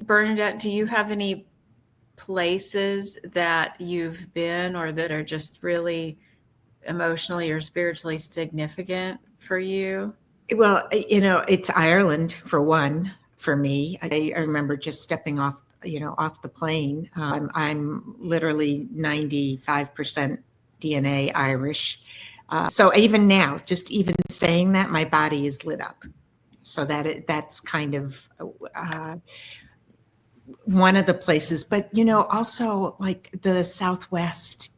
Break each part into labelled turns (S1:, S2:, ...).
S1: Bernadette, do you have any places that you've been or that are just really emotionally or spiritually significant for you?
S2: Well, it's Ireland for one, for me. I remember just stepping off, off the plane. I'm literally 95% DNA Irish. So even now, just even saying that, my body is lit up. So that's kind of one of the places. But, also like the Southwest,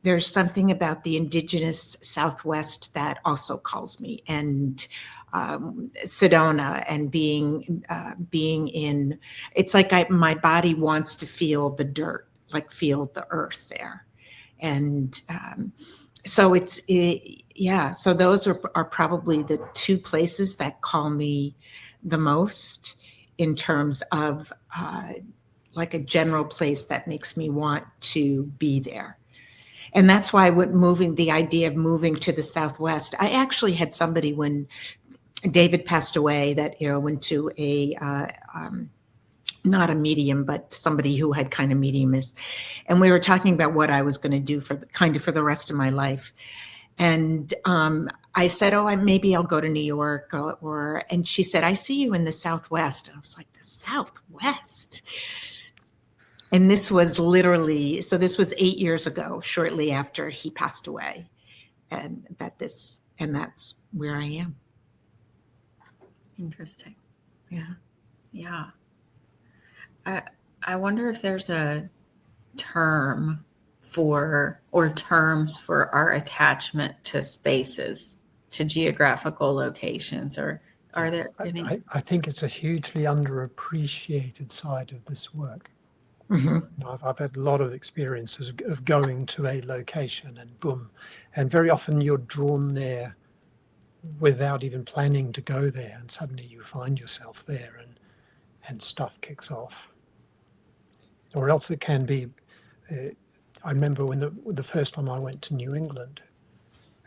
S2: there's something about the indigenous Southwest that also calls me, and Sedona, and being in, it's like my body wants to feel the dirt, like feel the earth there. And so so those are probably the two places that call me the most, in terms of like a general place that makes me want to be there. And that's why the idea of moving to the Southwest, I actually had somebody when David passed away that, went to not a medium, but somebody who had kind of mediumist. And we were talking about what I was going to do for the rest of my life. And I said, maybe I'll go to New York, and she said, I see you in the Southwest. And I was like, the Southwest? And this was 8 years ago, shortly after he passed away. And that's where I am.
S1: Interesting.
S2: Yeah.
S1: Yeah. I wonder if there's a term terms for our attachment to spaces, to geographical locations, or are there any?
S3: I think it's a hugely underappreciated side of this work.
S2: Mm-hmm.
S3: I've had a lot of experiences of going to a location and boom, and very often you're drawn there without even planning to go there, and suddenly you find yourself there, and stuff kicks off. Or else it can be. I remember when the first time I went to New England,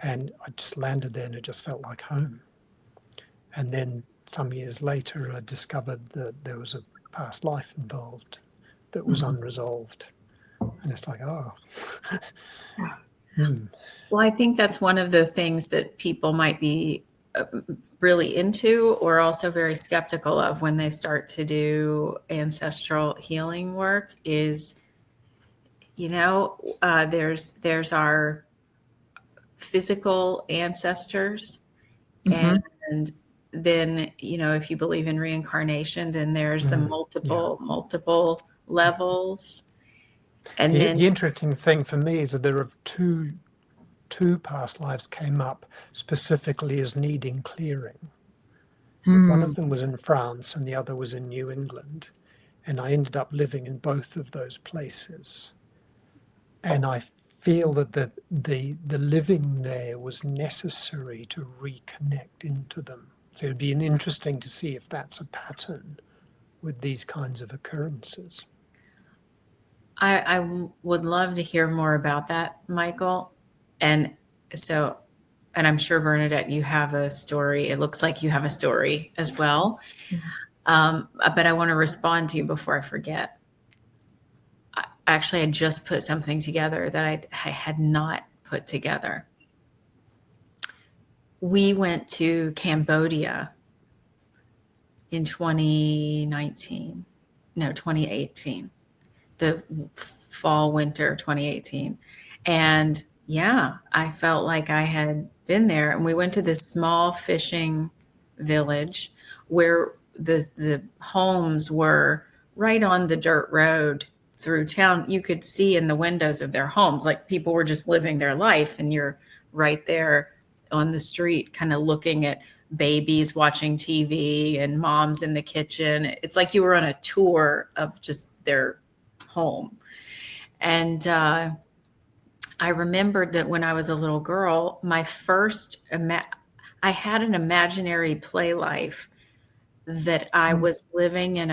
S3: and I just landed there, and it just felt like home. And then some years later, I discovered that there was a past life involved that was unresolved, and it's like, oh.
S1: Well, I think that's one of the things that people might be really into, or also very skeptical of when they start to do ancestral healing work, is, there's our physical ancestors, and then, if you believe in reincarnation, then there's the multiple levels. And
S3: the interesting thing for me is that there are two past lives came up specifically as needing clearing. One of them was in France and the other was in New England, and I ended up living in both of those places. And I feel that the living there was necessary to reconnect into them. So it'd be interesting to see if that's a pattern with these kinds of occurrences.
S1: I would love to hear more about that, Michael. And I'm sure, Bernadette, you have a story. It looks like you have a story as well. But I want to respond to you before I forget. Actually, I just put something together that I had not put together. We went to Cambodia in 2018, the fall, winter 2018. And I felt like I had been there. And we went to this small fishing village where the homes were right on the dirt road through town. You could see in the windows of their homes, like people were just living their life, and you're right there on the street, kind of looking at babies watching TV and moms in the kitchen. It's like you were on a tour of just their home. And I remembered that when I was a little girl, my first, I had an imaginary play life that I was living in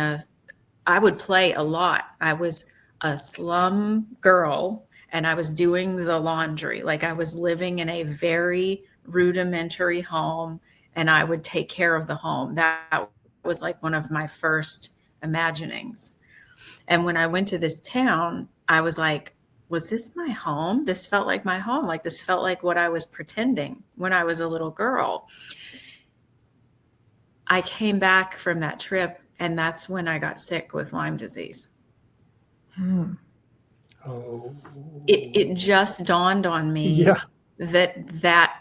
S1: I would play a lot. I was a slum girl, and I was doing the laundry. Like, I was living in a very rudimentary home, and I would take care of the home. That was like one of my first imaginings. And when I went to this town, I was like, was this my home? This felt like my home. Like this felt like what I was pretending when I was a little girl. I came back from that trip, and that's when I got sick with Lyme disease.
S2: Hmm.
S3: Oh,
S1: It just dawned on me
S3: yeah.
S1: that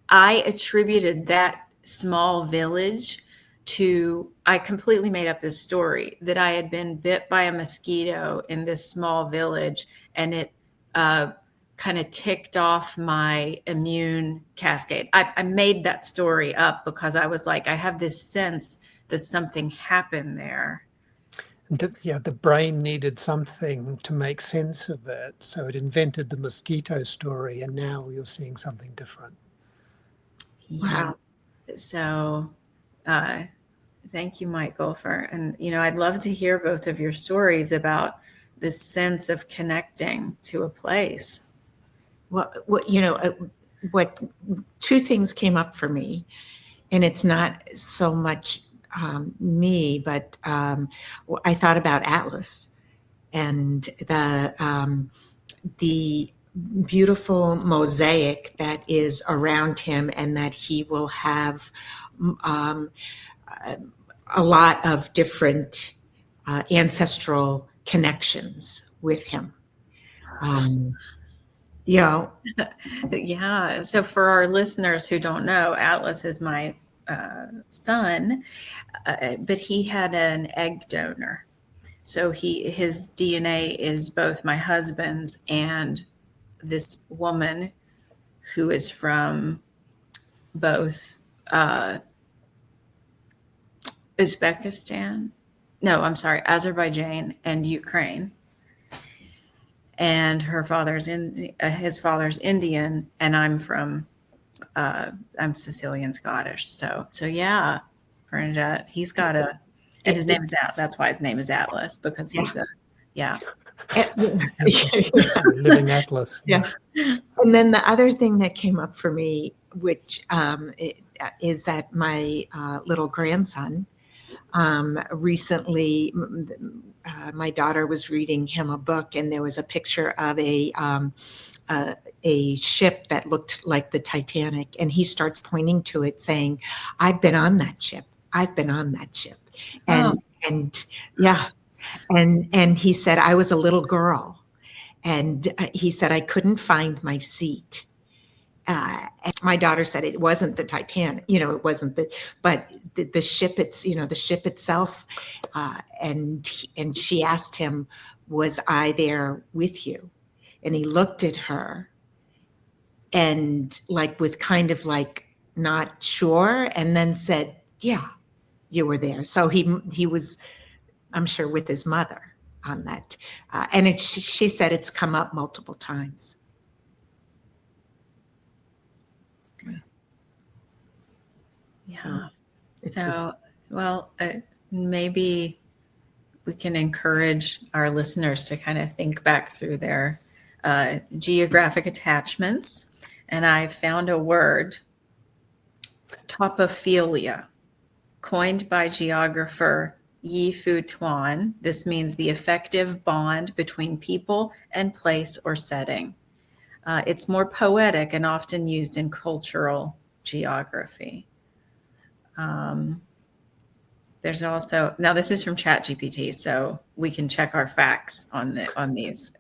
S1: I attributed that small village to, I completely made up this story that I had been bit by a mosquito in this small village, and it kind of ticked off my immune cascade. I made that story up because I was like, I have this sense that something happened there.
S3: And the brain needed something to make sense of it. So it invented the mosquito story, and now you're seeing something different.
S1: Yeah.
S2: Wow.
S1: So, uh, thank you, Michael, and I'd love to hear both of your stories about this sense of connecting to a place.
S2: What two things came up for me, and it's not so much me, but I thought about Atlas and the beautiful mosaic that is around him, and that he will have um, a lot of different ancestral connections with him. Um, you know,
S1: Yeah. So, for our listeners who don't know, Atlas is my son, but he had an egg donor. So his DNA is both my husband's and this woman who is from both uh, Uzbekistan. No, I'm sorry, Azerbaijan and Ukraine. And his father's Indian, and I'm Sicilian Scottish. So yeah, Bernadette, he's got and his
S2: it,
S1: name is That's why his name is Atlas, because
S2: yeah.
S1: yeah.
S3: Living Atlas.
S2: Yeah. And then the other thing that came up for me, which is that my little grandson recently, my daughter was reading him a book, and there was a picture of a ship that looked like the Titanic, and he starts pointing to it, saying, "I've been on that ship. I've been on that ship,"
S1: Oh,
S2: and yeah, and he said, "I was a little girl." And he said, I couldn't find my seat. And my daughter said it wasn't the Titanic, it wasn't but the ship, the ship itself. And she asked him, was I there with you? And he looked at her, and like, with kind of like not sure, and then said, yeah, you were there. So he was, I'm sure, with his mother on that. And she said it's come up multiple times.
S1: yeah.
S2: It's just,
S1: So, well, maybe we can encourage our listeners to kind of think back through their geographic attachments. And I found a word, topophilia, coined by geographer Yi Fu Tuan. This means the effective bond between people and place or setting. It's more poetic and often used in cultural geography. Um, There's also, now this is from ChatGPT, so we can check our facts on these.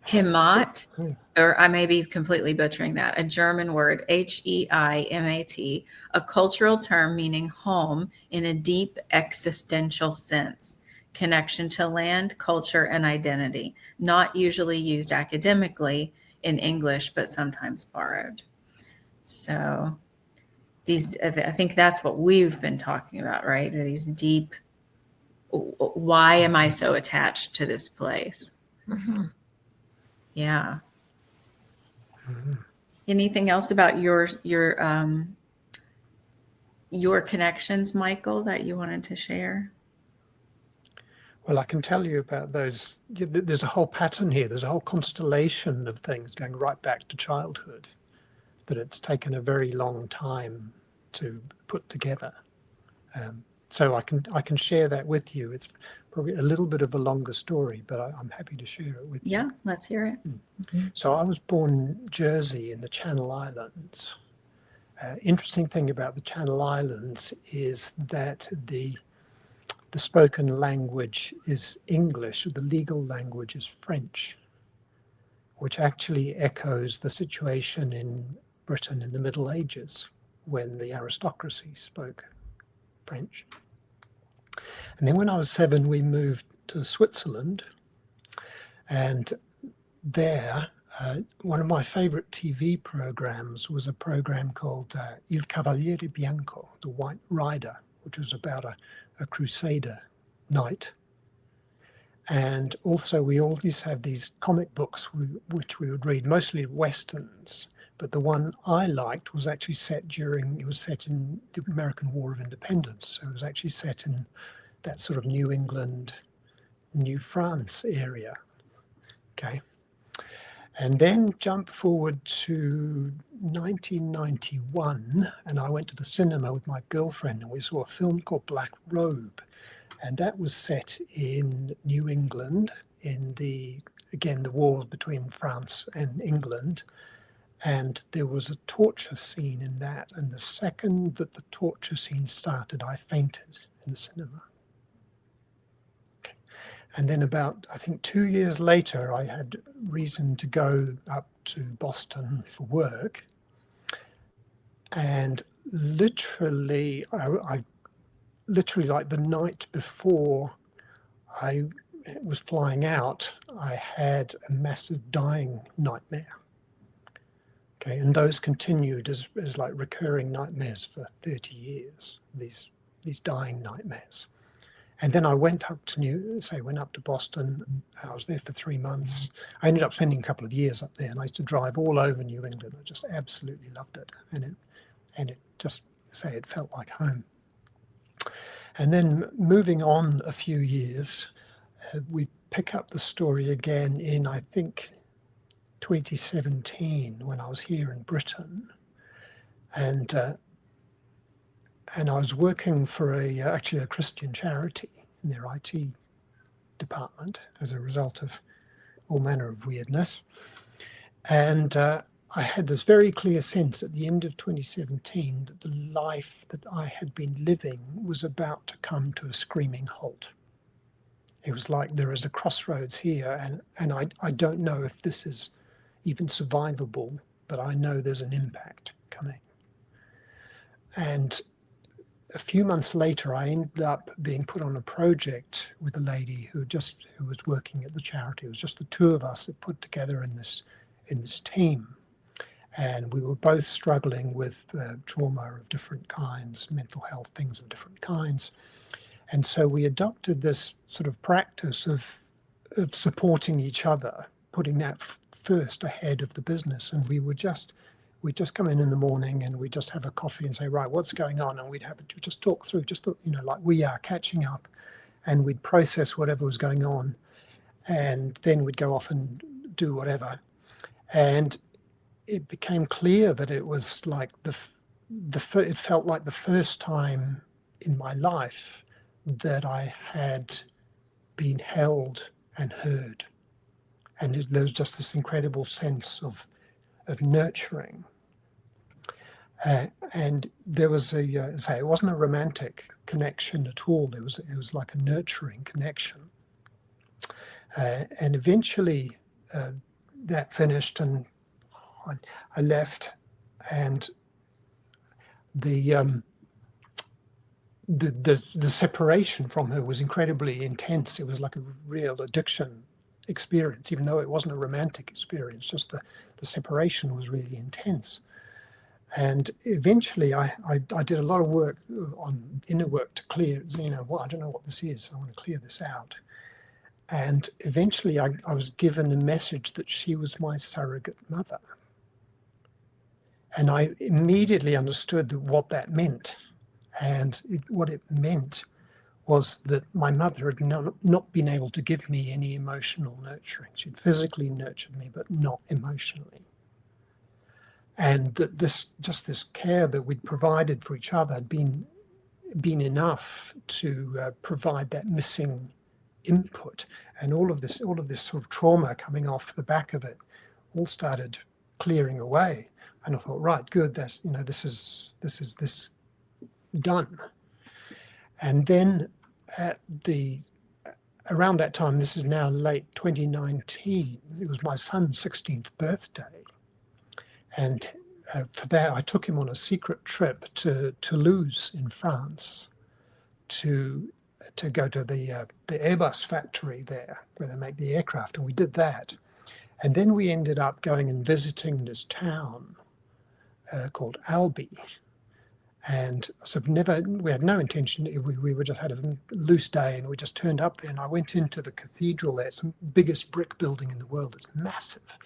S1: Heimat, or I may be completely butchering that, a German word, Heimat, a cultural term meaning home in a deep existential sense, connection to land, culture, and identity, not usually used academically in English, but sometimes borrowed. So I think that's what we've been talking about, right? Are these deep, why am I so attached to this place?
S2: mhm.
S1: Yeah. Anything else about your connections, Michael, that you wanted to share?
S3: Well, I can tell you about those. There's a whole pattern here. There's a whole constellation of things going right back to childhood that it's taken a very long time to put together. So I can share that with you. It's probably a little bit of a longer story, but I'm happy to share it with you.
S1: Yeah, let's hear it.
S3: So I was born in Jersey in the Channel Islands. Interesting thing about the Channel Islands is that the spoken language is English, the legal language is French, which actually echoes the situation in Britain in the Middle Ages when the aristocracy spoke French. And then when I was 7, we moved to Switzerland, and there, one of my favorite TV programs was a program called Il Cavaliere Bianco, the White Rider, which was about a crusader knight. And also we all used to have these comic books which we would read, mostly Westerns. But the one I liked was actually set in the American War of Independence. So it was actually set in that sort of New England, New France area. Okay. And then jump forward to 1991, and I went to the cinema with my girlfriend, and we saw a film called Black Robe. And that was set in New England in the war between France and England. And there was a torture scene in that. And the second that the torture scene started, I fainted in the cinema. Okay. And then about, I think 2 years later, I had reason to go up to Boston for work. And literally, I like the night before I was flying out, I had a massive dying nightmare. Okay, and those continued as like recurring nightmares for 30 years, these dying nightmares. And then I went up to Boston. I was there for 3 months. I ended up spending a couple of years up there, and I used to drive all over New England. I just absolutely loved it. And it just, it felt like home. And then moving on a few years, we pick up the story again in, I think, 2017 when I was here in Britain. And I was working for actually a Christian charity in their IT department as a result of all manner of weirdness. And I had this very clear sense at the end of 2017 that the life that I had been living was about to come to a screaming halt. It was like there is a crossroads here, and I don't know if this is even survivable, but I know there's an impact coming. And a few months later, I ended up being put on a project with a lady who was working at the charity. It was just the two of us that put together in this team. And we were both struggling with trauma of different kinds, mental health things of different kinds. And so we adopted this sort of practice of supporting each other, putting that first ahead of the business. And we'd just come in the morning and we'd just have a coffee and say, right, what's going on? And we'd just talk through, like we are catching up, and we'd process whatever was going on. And then we'd go off and do whatever. And it became clear that it was like it felt like the first time in my life that I had been held and heard. And there was just this incredible sense of nurturing. And there was it wasn't a romantic connection at all. It was like a nurturing connection. And eventually that finished, and I left, and the separation from her was incredibly intense. It was like a real addiction experience, even though it wasn't a romantic experience. Just the separation was really intense. And eventually I did a lot of work on inner work to clear, I don't know what this is. I want to clear this out. And eventually I was given a message that she was my surrogate mother. And I immediately understood what that meant. And what it meant was that my mother had not been able to give me any emotional nurturing. She'd physically nurtured me, but not emotionally. And that this care that we'd provided for each other had been been enough to provide that missing input, and all of this sort of trauma coming off the back of it all started clearing away. And I thought, right, good, that's, this is done. And then around that time, this is now late 2019, it was my son's 16th birthday. And for that, I took him on a secret trip to Toulouse in France to go to the Airbus factory there, where they make the aircraft, and we did that. And then we ended up going and visiting this town called Albi. And so we had no intention, we just had a loose day, and we just turned up there, and I went into the cathedral there. It's the biggest brick building in the world, it's massive.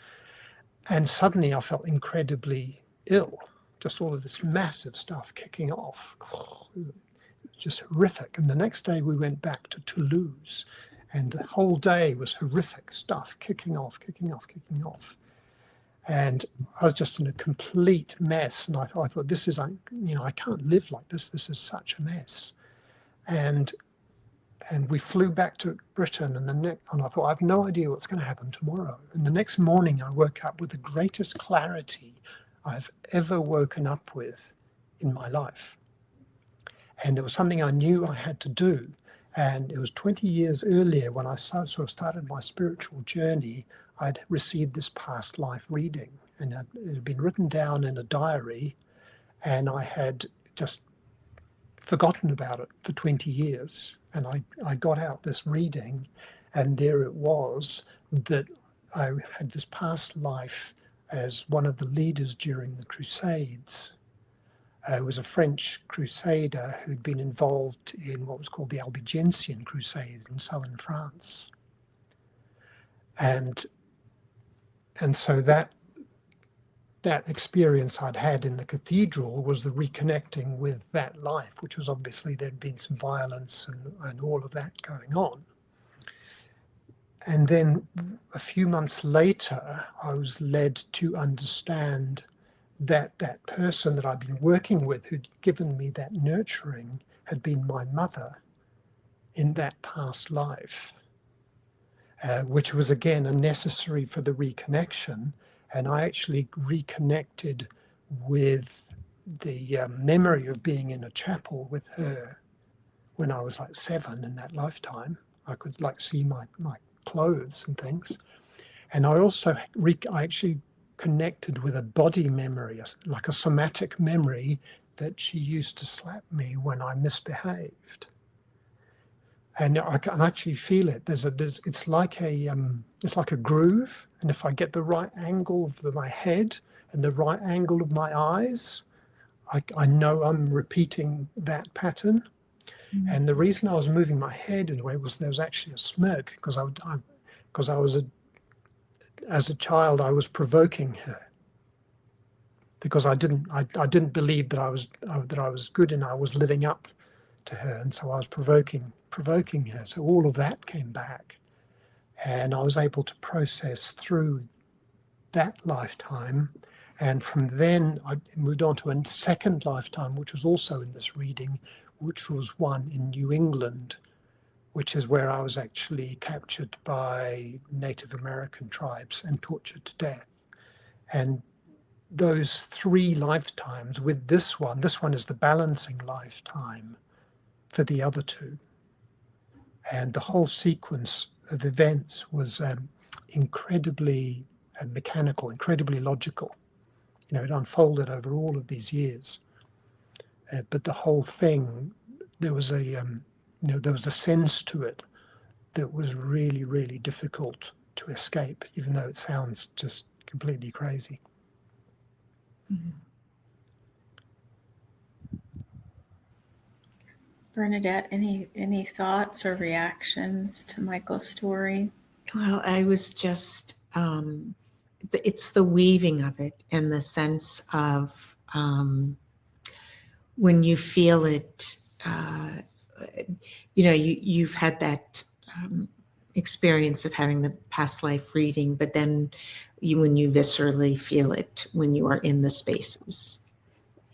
S3: And suddenly I felt incredibly ill, just all of this massive stuff kicking off. It was just horrific. And the next day we went back to Toulouse, and the whole day was horrific stuff kicking off. And I was just in a complete mess. And I thought, this is, I can't live like this. This is such a mess. And we flew back to Britain, and I thought, I have no idea what's going to happen tomorrow. And the next morning I woke up with the greatest clarity I've ever woken up with in my life. And it was something I knew I had to do. And it was 20 years earlier, when I sort of started my spiritual journey, I'd received this past life reading, and it had been written down in a diary, and I had just forgotten about it for 20 years. And I got out this reading, and there it was, that I had this past life as one of the leaders during the Crusades. It was a French crusader who'd been involved in what was called the Albigensian Crusade in southern France. And so that experience I'd had in the cathedral was the reconnecting with that life, which was obviously there'd been some violence and all of that going on. And then a few months later, I was led to understand that person that I'd been working with, who'd given me that nurturing, had been my mother in that past life, which was again a necessary for the reconnection. And I actually reconnected with the memory of being in a chapel with her when I was like 7 in that lifetime. I could see my clothes and things. And I also, I actually connected with a body memory, like a somatic memory, that she used to slap me when I misbehaved. And I can actually feel it. It's like a groove. And if I get the right angle of my head and the right angle of my eyes, I know I'm repeating that pattern. Mm-hmm. And the reason I was moving my head in a way was there was actually a smirk, because as a child I was provoking her, because I didn't believe that I was good and I was living up to her, and so I was provoking her. So all of that came back, and I was able to process through that lifetime. And from then I moved on to a second lifetime, which was also in this reading, which was one in New England, which is where I was actually captured by Native American tribes and tortured to death. And those 3 lifetimes with this one is the balancing lifetime for the other 2. And the whole sequence of events was incredibly mechanical, incredibly logical. It unfolded over all of these years. But the whole thing, there was a sense to it that was really, really difficult to escape, even though it sounds just completely crazy.
S1: Mm-hmm. Bernadette, any thoughts or reactions to Michael's story?
S2: Well, I was just, it's the weaving of it and the sense of when you feel it, you've had that experience of having the past life reading, but then when you viscerally feel it when you are in the spaces,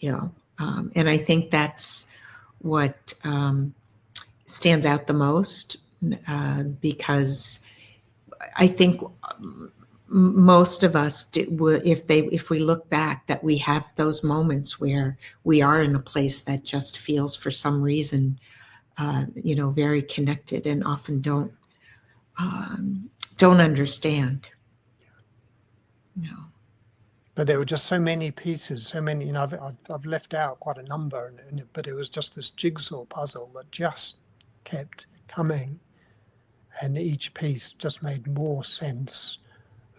S2: and I think that's what stands out the most, because I think most of us, if we look back, that we have those moments where we are in a place that just feels, for some reason, very connected, and often don't understand. No.
S3: But there were just so many pieces, so many. I've left out quite a number, but it was just this jigsaw puzzle that just kept coming, and each piece just made more sense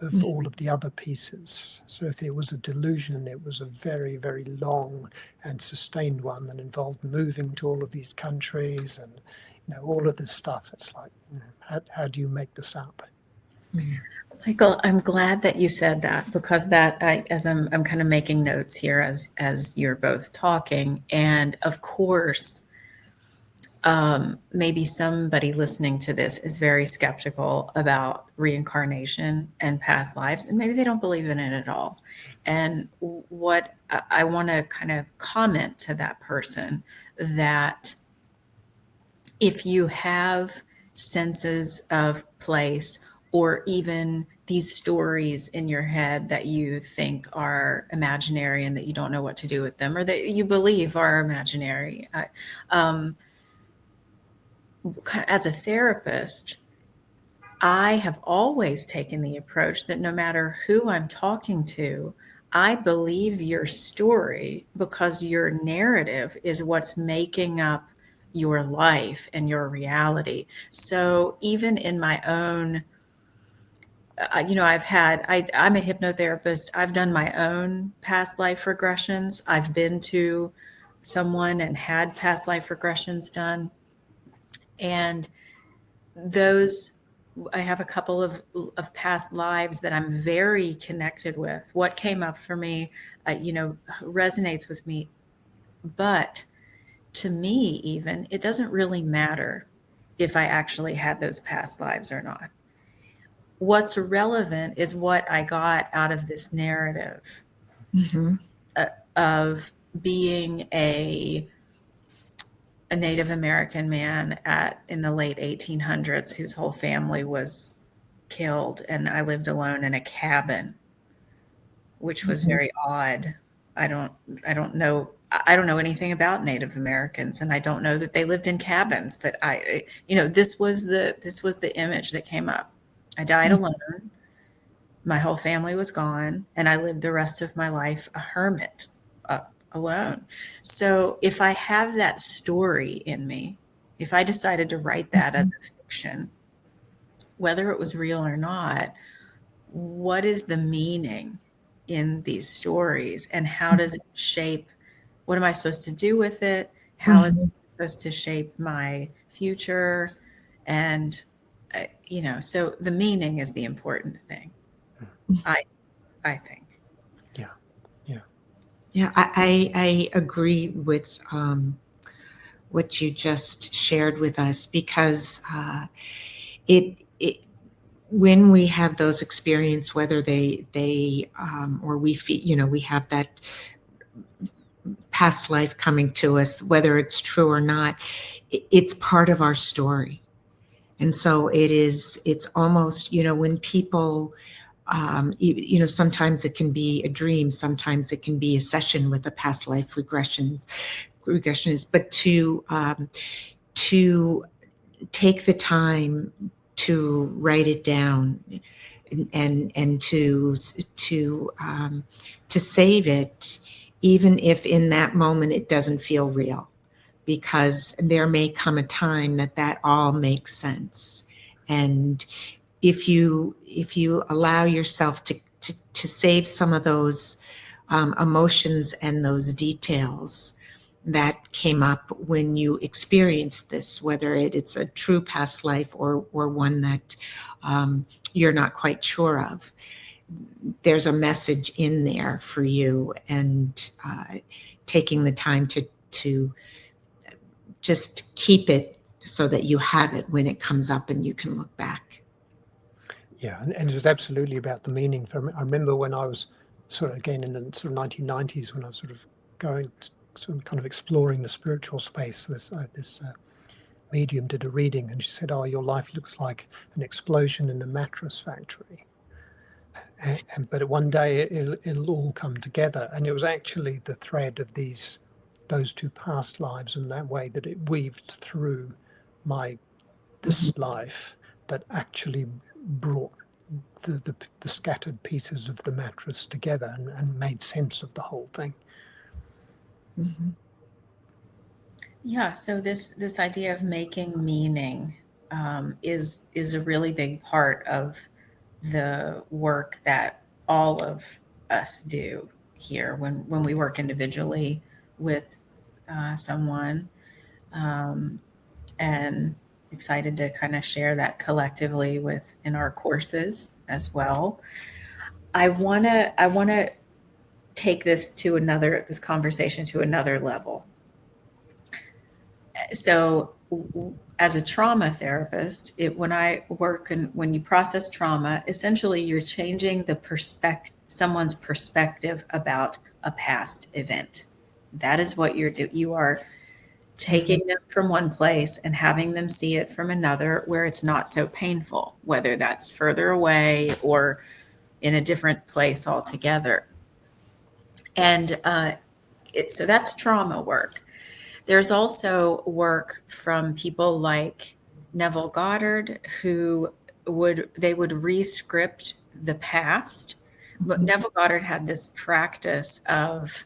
S3: of all of the other pieces. So if it was a delusion, it was a very, very long and sustained one that involved moving to all of these countries and all of this stuff. It's like, how do you make this up?
S1: Michael, I'm glad that you said that, because as I'm kind of making notes here as you're both talking, and of course, maybe somebody listening to this is very skeptical about reincarnation and past lives, and maybe they don't believe in it at all. And what I want to kind of comment to that person, that if you have senses of place, or even these stories in your head that you think are imaginary and that you don't know what to do with them, or that you believe are imaginary, as a therapist, I have always taken the approach that no matter who I'm talking to, I believe your story, because your narrative is what's making up your life and your reality. So even in my own, I'm a hypnotherapist. I've done my own past life regressions. I've been to someone and had past life regressions done. And those, I have a couple of past lives that I'm very connected with. What came up for me, resonates with me. But to me, even, it doesn't really matter if I actually had those past lives or not. What's relevant is what I got out of this narrative,
S2: Mm-hmm.
S1: of being a Native American man in the late 1800s whose whole family was killed, and I lived alone in a cabin, which was very odd. I don't I don't know anything about Native Americans, and I don't know that they lived in cabins, but this was the image that came up. I died alone. My whole family was gone, and I lived the rest of my life a hermit, alone. So if I have that story in me, if I decided to write that as a fiction, whether it was real or not, what is the meaning in these stories, and how does it shape, what am I supposed to do with it? How is it supposed to shape my future? And, so the meaning is the important thing. I think.
S3: Yeah, yeah.
S2: Yeah, I agree with what you just shared with us, because it when we have those experiences, whether they or we feel, we have that past life coming to us, whether it's true or not, it's part of our story. And so it's almost, when people, sometimes it can be a dream, sometimes it can be a session with a past life regressionist, but to take the time to write it down, and to save it, even if in that moment it doesn't feel real, because there may come a time that all makes sense. And if you allow yourself to save some of those emotions and those details that came up when you experienced this, whether it's a true past life or one that you're not quite sure of, there's a message in there for you. And taking the time to just keep it so that you have it when it comes up and you can look back.
S3: Yeah, and it was absolutely about the meaning for me. I remember when I was sort of, again, in the sort of 1990s, when I was sort of going sort of kind of exploring the spiritual space. This medium did a reading, and she said, "Oh, your life looks like an explosion in a mattress factory." But one day it'll all come together, and it was actually the thread of those two past lives, and that way that it weaved through this life that actually brought the scattered pieces of the mattress together and made sense of the whole thing.
S2: Mm-hmm.
S1: Yeah, so this idea of making meaning is a really big part of the work that all of us do here when we work individually with someone, and excited to kind of share that collectively in our courses as well. I want to take this conversation to another level. So as a trauma therapist, when I work and when you process trauma, essentially you're changing someone's perspective about a past event. That is what you're doing. You are taking them from one place and having them see it from another where it's not so painful, whether that's further away or in a different place altogether. And so that's trauma work. There's also work from people like Neville Goddard who would re-script the past. But Neville Goddard had this practice of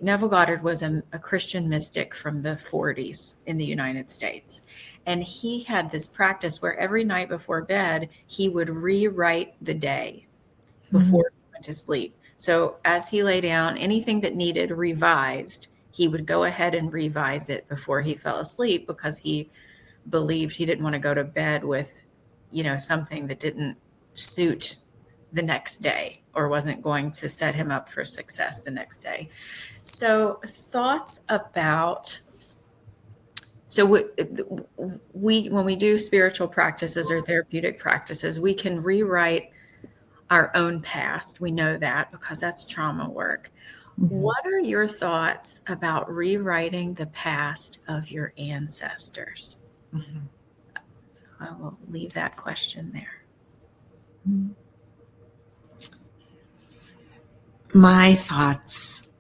S1: Neville Goddard was a Christian mystic from the 40s in the United States. And he had this practice where every night before bed, he would rewrite the day before he went to sleep. So as he lay down, anything that needed revised, he would go ahead and revise it before he fell asleep, because he believed he didn't want to go to bed with, something that didn't suit the next day or wasn't going to set him up for success the next day. So thoughts about, when we do spiritual practices or therapeutic practices, we can rewrite our own past. We know that because that's trauma work. What are your thoughts about rewriting the past of your ancestors?
S2: Mm-hmm.
S1: So I will leave that question there.
S2: My thoughts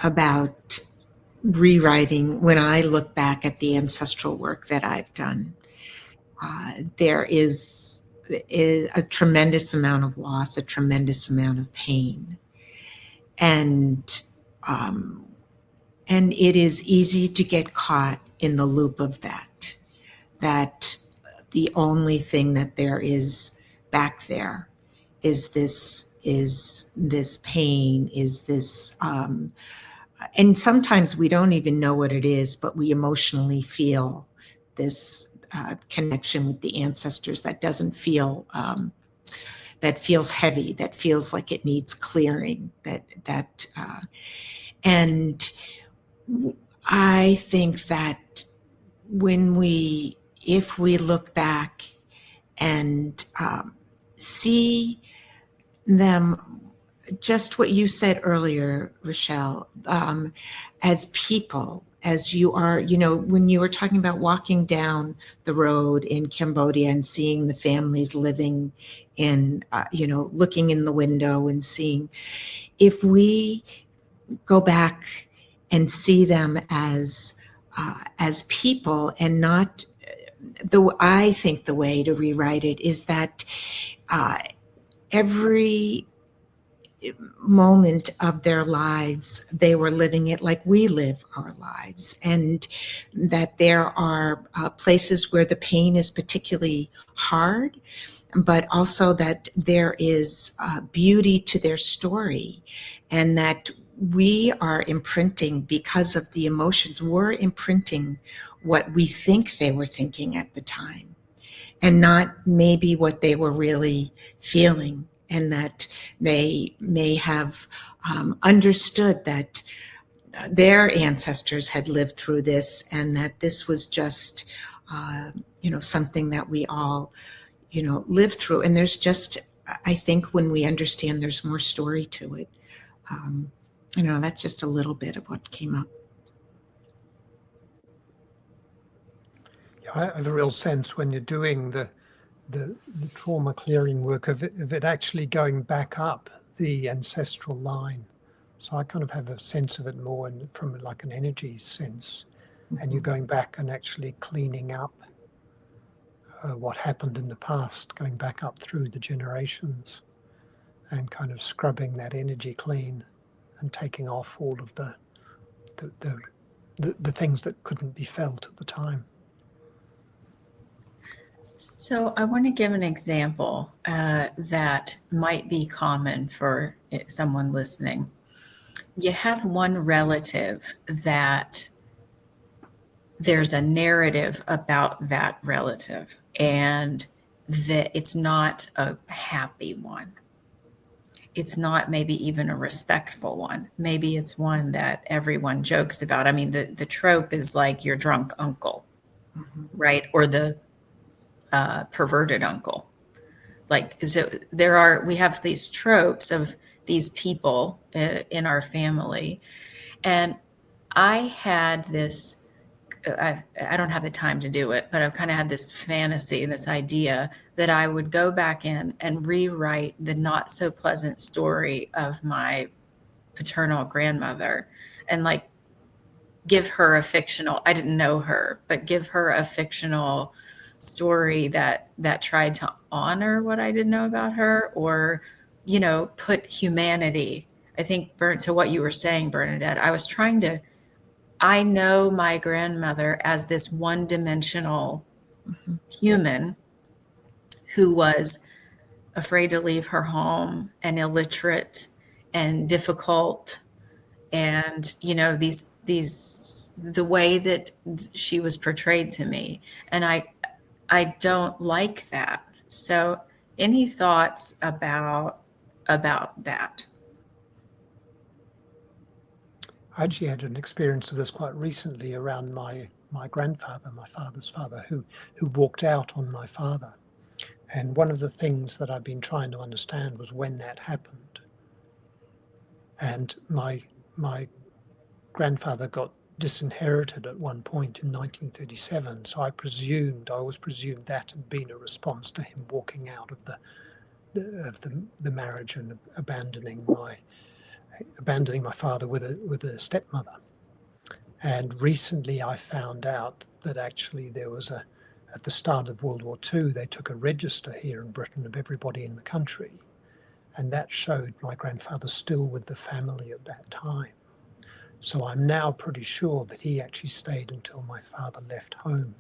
S2: about rewriting, when I look back at the ancestral work that I've done, there is a tremendous amount of loss, a tremendous amount of pain. And it is easy to get caught in the loop of that the only thing that there is back there is this pain, is this, and sometimes we don't even know what it is, but we emotionally feel this connection with the ancestors that doesn't feel, that feels heavy, that feels like it needs clearing, and I think that if we look back and see them, just what you said earlier, Rochelle, as people, as you are, when you were talking about walking down the road in Cambodia and seeing the families living in, looking in the window and seeing, if we go back and see them as people and not I think the way to rewrite it is that every moment of their lives, they were living it like we live our lives, and that there are places where the pain is particularly hard, but also that there is beauty to their story, and that we are imprinting, because of the emotions, we're imprinting what we think they were thinking at the time, and not maybe what they were really feeling, and that they may have understood that their ancestors had lived through this, and that this was just, something that we all, live through. And there's just, I think when we understand there's more story to it, I don't know, that's just a little bit of what came up.
S3: Yeah, I have a real sense when you're doing the trauma clearing work of it actually going back up the ancestral line. So I kind of have a sense of it more from like an energy sense, and you're going back and actually cleaning up what happened in the past, going back up through the generations and kind of scrubbing that energy clean and taking off all of the, the, the things that couldn't be felt at the time.
S1: So I want to give an example that might be common for someone listening. You have one relative that there's a narrative about that relative, and that it's not a happy one. It's not maybe even a respectful one. Maybe it's one that everyone jokes about. I mean, the trope is like your drunk uncle, right? Or the perverted uncle. Like, so we have these tropes of these people in our family. And I had this, I don't have the time to do it, but I've kind of had this fantasy, this idea that I would go back in and rewrite the not so pleasant story of my paternal grandmother, and like give her a fictional, I didn't know her, but give her a fictional story that tried to honor what I didn't know about her, or put humanity. I think, to what you were saying, Bernadette, I know my grandmother as this one-dimensional human who was afraid to leave her home and illiterate and difficult, and these the way that she was portrayed to me, and I don't like that. So any thoughts about that?
S3: I actually had an experience of this quite recently around my grandfather, my father's father, who walked out on my father. And one of the things that I've been trying to understand was when that happened. And my grandfather got disinherited at one point in 1937. So I always presumed that had been a response to him walking out of the marriage and abandoning my father with a stepmother. And recently I found out that actually at the start of World War II, they took a register here in Britain of everybody in the country. And that showed my grandfather still with the family at that time. So I'm now pretty sure that he actually stayed until my father left home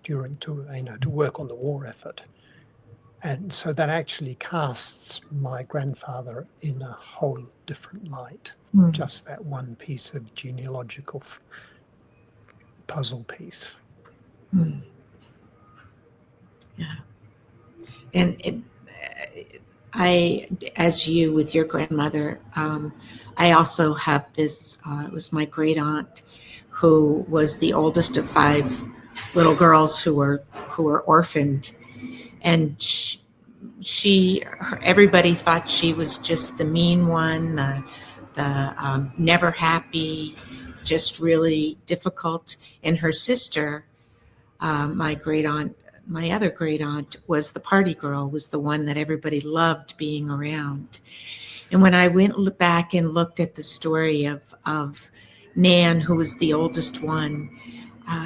S3: to work on the war effort. And so that actually casts my grandfather in a whole different light. Just that one piece of genealogical puzzle piece.
S2: Yeah. And as you with your grandmother, I also have this. It was my great aunt, who was the oldest of five little girls who were orphaned, and everybody thought she was just the mean one, the never happy, just really difficult. And her sister, my other great aunt, was the party girl, was the one that everybody loved being around. And when I went back and looked at the story of Nan, who was the oldest one,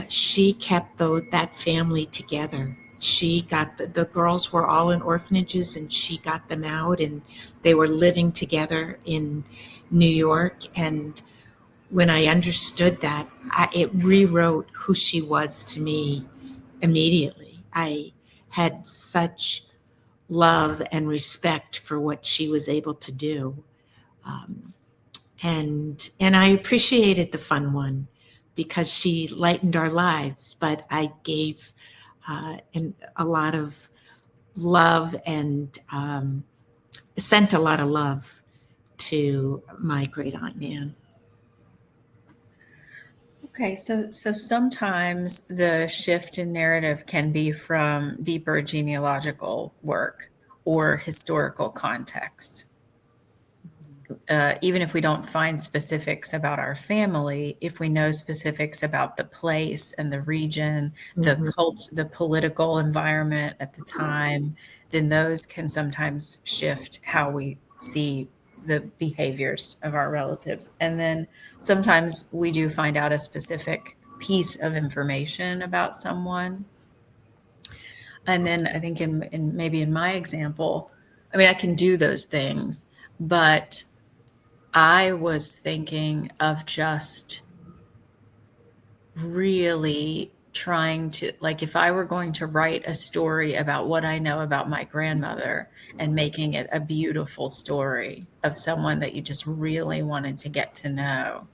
S2: she kept that family together. She got the girls were all in orphanages, and she got them out, and they were living together in New York. And when I understood that, it rewrote who she was to me immediately. I had such love and respect for what she was able to do. Um, and I appreciated the fun one because she lightened our lives, but I gave a lot of love and sent a lot of love to my great aunt Nan.
S1: Okay, so sometimes the shift in narrative can be from deeper genealogical work or historical context. even if we don't find specifics about our family, if we know specifics about the place and the region, the
S2: Mhm.
S1: culture, the political environment at the time, then those can sometimes shift how we see the behaviors of our relatives. And then sometimes we do find out a specific piece of information about someone. And then I think in maybe in my example, I mean, I can do those things, but I was thinking of just really trying to, like, if I were going to write a story about what I know about my grandmother and making it a beautiful story of someone that you just really wanted to get to know,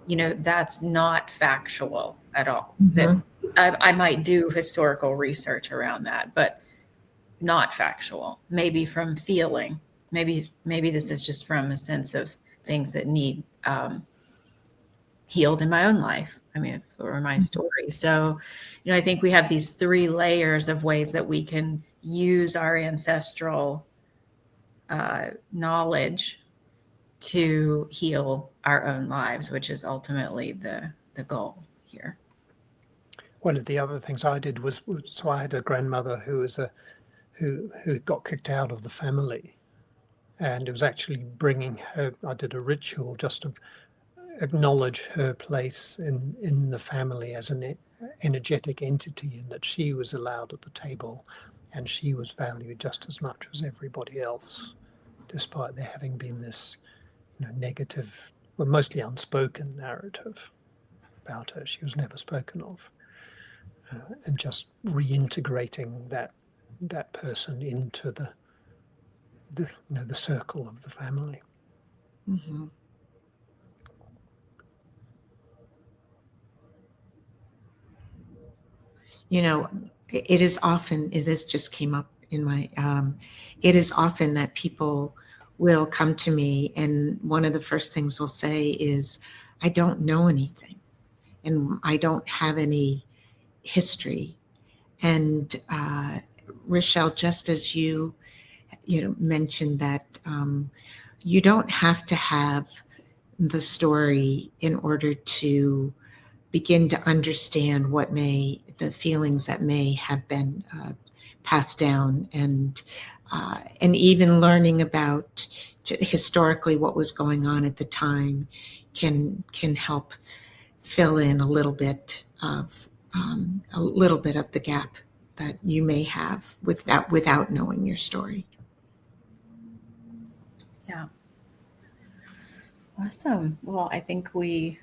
S1: that's not factual at all. That
S2: Mhm.
S1: I might do historical research around that, but not factual. Maybe from feeling. Maybe this is just from a sense of things that need healed in my own life. I mean, or my story. So, I think we have these three layers of ways that we can use our ancestral knowledge to heal our own lives, which is ultimately the goal here.
S3: One of the other things I did was so I had a grandmother who was who got kicked out of the family, and it was actually bringing her. I did a ritual just to acknowledge her place in the family as an energetic entity, and that she was allowed at the table, and she was valued just as much as everybody else, despite there having been this, negative, well, mostly unspoken narrative about her. She was never spoken of, and just reintegrating that person into the circle of the family.
S2: Mhm. You know, it is often, this just came up in my, it is often that people will come to me and one of the first things they'll say is, I don't know anything and I don't have any history. And Rochelle, just as you mentioned that you don't have to have the story in order to begin to understand the feelings that may have been passed down, and even learning about historically what was going on at the time can help fill in a little bit of the gap that you may have without knowing your story.
S1: Yeah. Awesome. Well, I think we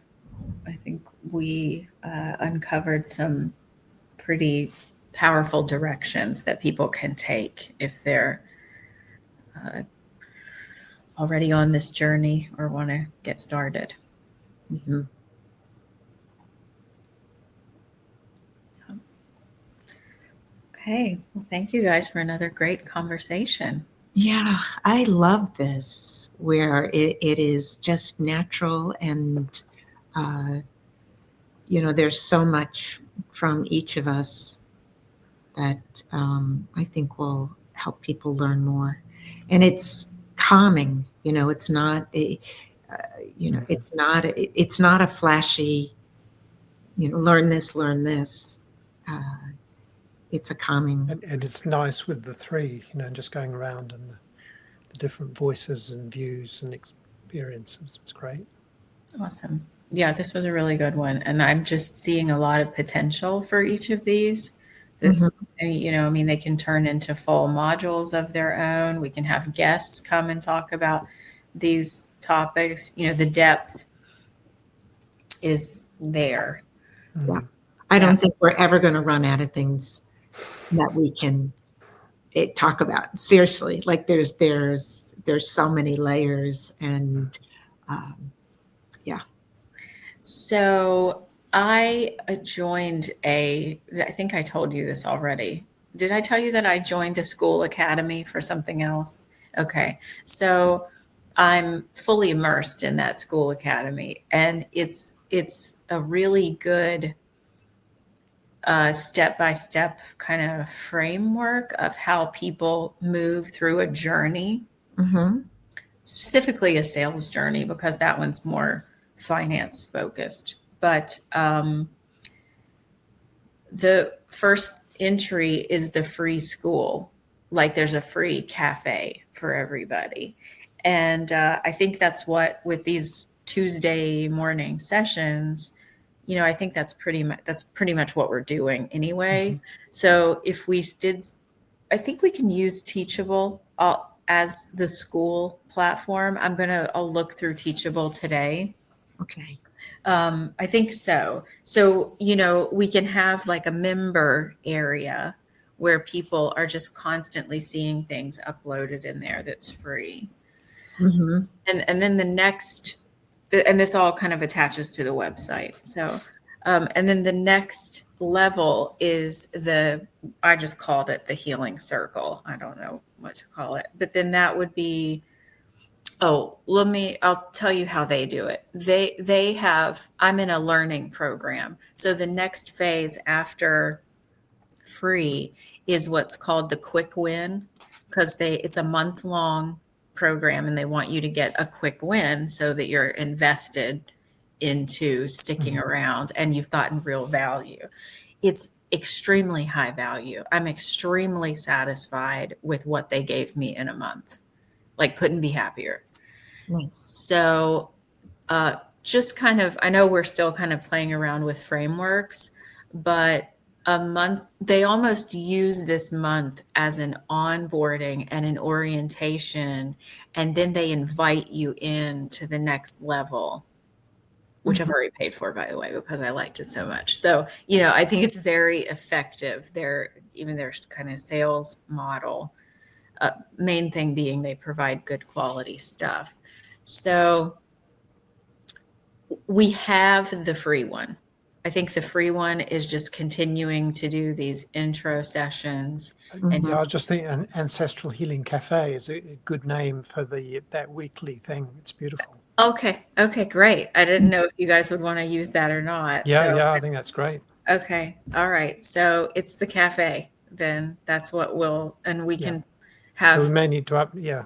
S1: uncovered some pretty powerful directions that people can take if they're uh, already on this journey or want to get started.
S2: Mm-hmm.
S1: Okay. Well, thank you guys for another great conversation.
S2: Yeah, I love this where it is just natural and uh, there's so much from each of us that I think will help people learn more. And it's calming, it's not
S3: Mhm.
S2: it's not a flashy, learn this. Uh, it's a calming.
S3: And it's nice with the three, just going around and the different voices and views and experiences. It's great.
S1: Awesome. Yeah, this was a really good one. And I'm just seeing a lot of potential for each of these. That,
S2: Mhm.
S1: I mean, they can turn into full modules of their own. We can have guests come and talk about these topics. The depth is there.
S2: Yeah.
S3: Mm.
S2: I
S1: Yeah.
S2: don't think we're ever going to run out of things that we can talk about. Seriously, like there's so many layers, and um, yeah.
S1: So I think I told you this already. Did I tell you that I joined a school academy for something else? Okay. So I'm fully immersed in that school academy, and it's a really good step by step kind of framework of how people move through a journey.
S2: Hmm.
S1: specifically a sales journey, because that one's more finance focused. But the first entry is the free school. Like there's a free cafe for everybody. And I think that's what, with these Tuesday morning sessions, I think that's pretty much what we're doing anyway.
S3: Mhm.
S1: So if we did, I think we can use Teachable as the school platform. I'll look through Teachable today.
S2: Okay.
S1: I think so. So, we can have like a member area where people are just constantly seeing things uploaded in there that's free.
S2: Mm-hmm.
S1: And then the next, and this all kind of attaches to the website. So, and then the next level is I just called it the healing circle. I don't know what to call it, but then that would be, I'll tell you how they do it. I'm in a learning program. So the next phase after free is what's called the quick win, because it's a month long program and they want you to get a quick win so that you're invested into sticking
S3: Mhm.
S1: around and you've gotten real value. It's extremely high value. I'm extremely satisfied with what they gave me in a month. Like, couldn't be happier.
S2: Nice.
S1: So, just kind of, I know we're still kind of playing around with frameworks, but they almost use this month as an onboarding and an orientation, and then they invite you in to the next level, which I've
S2: Mhm.
S1: already paid for, by the way, because I liked it so much. So, I think it's very effective. Even their kind of sales model, main thing being they provide good quality stuff. So we have the free one. I think the free one is just continuing to do these intro sessions. And
S2: Mhm.
S3: Yeah, I was just thinking Ancestral Healing Cafe is a good name for that weekly thing. It's beautiful.
S1: okay, great. I didn't know if you guys would want to use that or not.
S3: Yeah,
S1: So,
S3: yeah, I think that's great.
S1: okay, all right. So it's the cafe. Then that's what and we
S3: Yeah.
S1: can
S3: So we
S1: have.
S3: may need to yeah,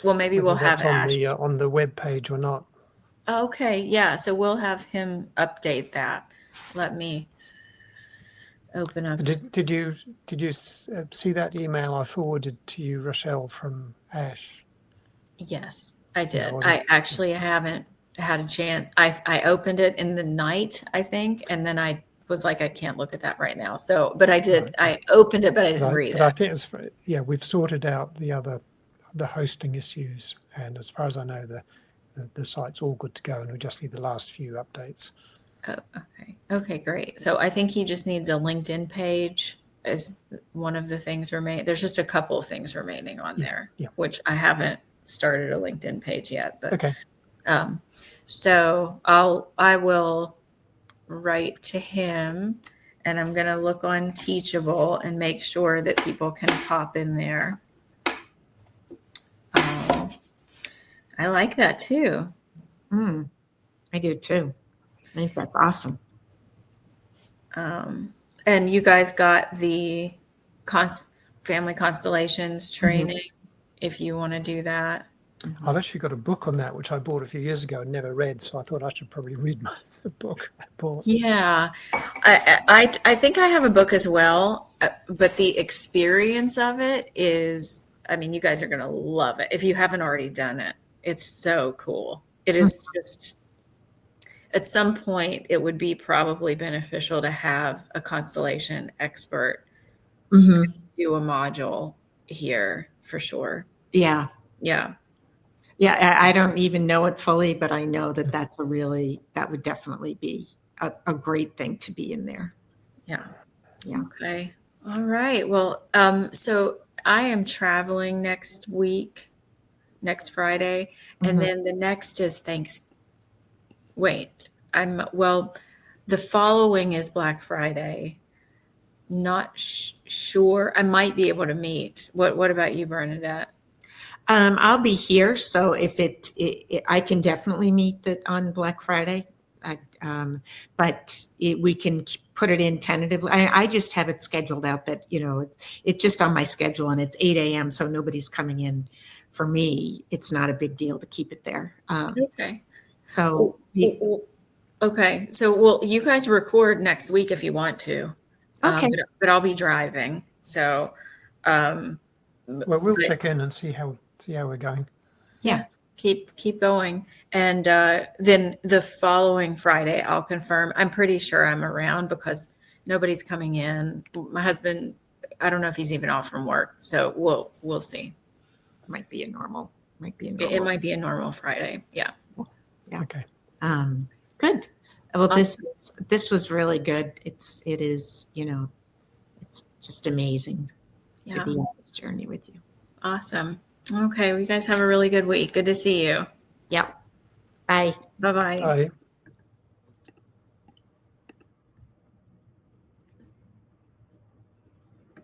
S1: Well, maybe
S3: whether
S1: we'll have
S3: that's
S1: Ash.
S3: on the web page or not.
S1: Okay, yeah. So we'll have him update that. Let me open up.
S3: Did you see that email I forwarded to you, Rochelle, from Ash?
S1: Yes, I
S3: Yeah, I
S1: did.
S3: wasn't.
S1: I
S3: Yeah,
S1: actually haven't had a chance. I opened it in the night, I think, and then I was like, I can't look at that right now. So, but I did.
S3: right.
S1: I opened it, but I didn't read
S3: But I
S1: it.
S3: think we've sorted out the hosting issues, and as far as I know, the site's all good to go, and we just need the last few updates.
S1: Oh, okay. Okay, great. So I think he just needs a LinkedIn page as one of the things remaining. There's just a couple of things remaining on
S3: Yeah,
S1: there,
S3: yeah.
S1: which I haven't started a LinkedIn page yet, but
S3: Okay.
S1: so I will write to him, and I'm going to look on Teachable and make sure that people can pop in there. I like that too.
S2: Mm, I do too. I think that's awesome.
S1: And you guys got the family constellations training, if you want to do that.
S2: Mhm.
S3: I've actually got a book on that, which I bought a few years ago and never read, so I thought I should probably read the book I bought.
S1: Yeah, I think I have a book as well, but the experience of it is, I mean, you guys are going to love it if you haven't already done it. It's so cool. It is just, at some point, it would be probably beneficial to have a constellation expert
S2: Mhm.
S1: do a module here for sure.
S2: Yeah.
S1: Yeah.
S2: Yeah. I don't even know it fully, but I know that that would definitely be a great thing to be in there.
S1: Yeah.
S2: Yeah.
S1: Okay. All right. Well, so I am traveling next Friday, and
S2: Mhm.
S1: then the next is wait, the following is Black Friday. Not sure. I might be able to meet. What about you, Bernadette?
S2: I'll be here, so if I can definitely meet that on Black Friday. I, but we can put it in tentatively. I just have it scheduled out that, it's just on my schedule and it's 8 a.m. So nobody's coming in. For me, it's not a big deal to keep it there.
S1: Okay.
S2: So
S1: Okay. So, well, you guys record next week if you want to.
S2: Okay.
S1: But I'll be driving. So,
S3: Well, we'll
S1: but
S3: check in and see how we're going.
S1: yeah, keep going. And then the following Friday, I'll confirm. I'm pretty sure I'm around because nobody's coming in. My husband, I don't know if he's even off from work. So we'll see.
S2: Might be a normal.
S1: It might be a normal Friday. Yeah.
S2: Yeah.
S3: Okay.
S2: Good. Well,
S1: Awesome.
S2: this was really good. It is, it's just amazing to
S1: Yeah.
S2: be on this journey with you.
S1: Awesome. Okay. Well, you guys have a really good week. Good to see you.
S2: Yep. Bye.
S1: Bye-bye.
S3: Bye.